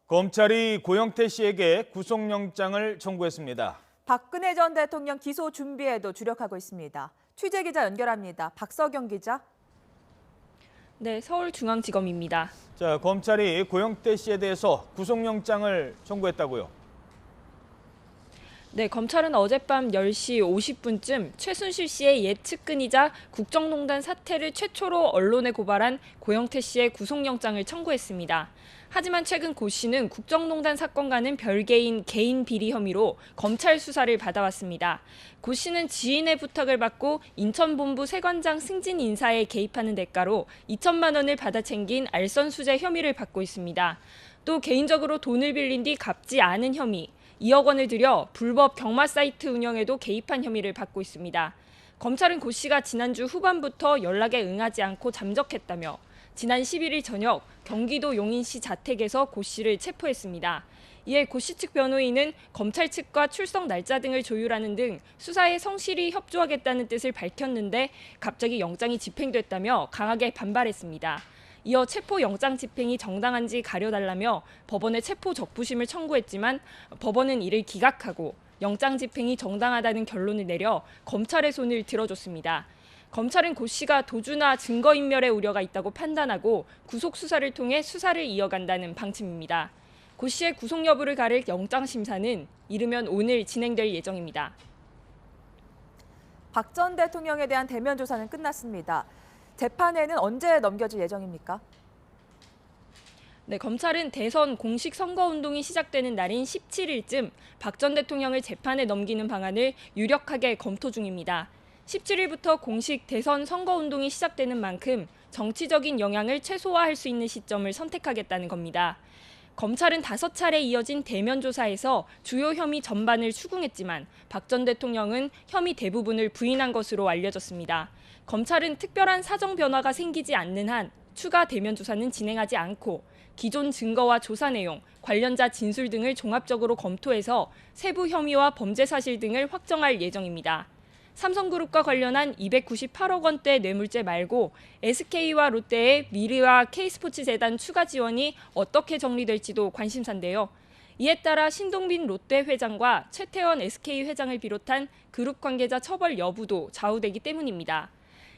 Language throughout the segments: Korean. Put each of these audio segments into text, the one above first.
검찰이 고영태 씨에게 구속영장을 청구했습니다. 박근혜 전 대통령 기소 준비에도 주력하고 있습니다. 취재기자 연결합니다. 박서경 기자. 네, 서울중앙지검입니다. 자, 검찰이 고영태 씨에 대해서 구속영장을 청구했다고요? 네, 검찰은 어젯밤 10시 50분쯤 최순실 씨의 예측근이자 국정농단 사태를 최초로 언론에 고발한 고영태 씨의 구속영장을 청구했습니다. 하지만 최근 고 씨는 국정농단 사건과는 별개인 개인 비리 혐의로 검찰 수사를 받아왔습니다. 고 씨는 지인의 부탁을 받고 인천본부 세관장 승진 인사에 개입하는 대가로 2천만 원을 받아 챙긴 알선수재 혐의를 받고 있습니다. 또 개인적으로 돈을 빌린 뒤 갚지 않은 혐의, 2억 원을 들여 불법 경마 사이트 운영에도 개입한 혐의를 받고 있습니다. 검찰은 고 씨가 지난주 후반부터 연락에 응하지 않고 잠적했다며 지난 11일 저녁 경기도 용인시 자택에서 고 씨를 체포했습니다. 이에 고 씨 측 변호인은 검찰 측과 출석 날짜 등을 조율하는 등 수사에 성실히 협조하겠다는 뜻을 밝혔는데 갑자기 영장이 집행됐다며 강하게 반발했습니다. 이어 체포 영장 집행이 정당한지 가려달라며 법원에 체포 적부심을 청구했지만 법원은 이를 기각하고 영장 집행이 정당하다는 결론을 내려 검찰의 손을 들어줬습니다. 검찰은 고 씨가 도주나 증거인멸의 우려가 있다고 판단하고 구속 수사를 통해 수사를 이어간다는 방침입니다. 고 씨의 구속 여부를 가릴 영장 심사는 이르면 오늘 진행될 예정입니다. 박 전 대통령에 대한 대면 조사는 끝났습니다. 재판에는 언제 넘겨질 예정입니까? 네, 검찰은 대선 공식 선거운동이 시작되는 날인 17일쯤 박 전 대통령을 재판에 넘기는 방안을 유력하게 검토 중입니다. 17일부터 공식 대선 선거운동이 시작되는 만큼 정치적인 영향을 최소화할 수 있는 시점을 선택하겠다는 겁니다. 검찰은 5차례 이어진 대면 조사에서 주요 혐의 전반을 추궁했지만 박 전 대통령은 혐의 대부분을 부인한 것으로 알려졌습니다. 검찰은 특별한 사정 변화가 생기지 않는 한 추가 대면 조사는 진행하지 않고 기존 증거와 조사 내용, 관련자 진술 등을 종합적으로 검토해서 세부 혐의와 범죄 사실 등을 확정할 예정입니다. 삼성그룹과 관련한 298억 원대 뇌물죄 말고 SK와 롯데의 미르와 K스포츠재단 추가 지원이 어떻게 정리될지도 관심사인데요. 이에 따라 신동빈 롯데 회장과 최태원 SK 회장을 비롯한 그룹 관계자 처벌 여부도 좌우되기 때문입니다.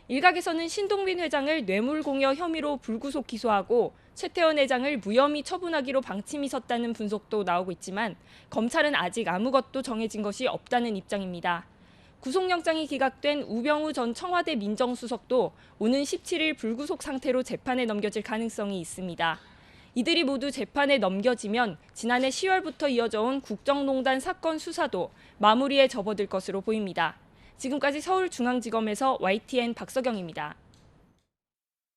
일각에서는 신동빈 회장을 뇌물공여 혐의로 불구속 기소하고 최태원 회장을 무혐의 처분하기로 방침이 섰다는 분석도 나오고 있지만 검찰은 아직 아무것도 정해진 것이 없다는 입장입니다. 구속영장이 기각된 우병우 전 청와대 민정수석도 오는 17일 불구속 상태로 재판에 넘겨질 가능성이 있습니다. 이들이 모두 재판에 넘겨지면 지난해 10월부터 이어져온 국정농단 사건 수사도 마무리에 접어들 것으로 보입니다. 지금까지 서울중앙지검에서 YTN 박서경입니다.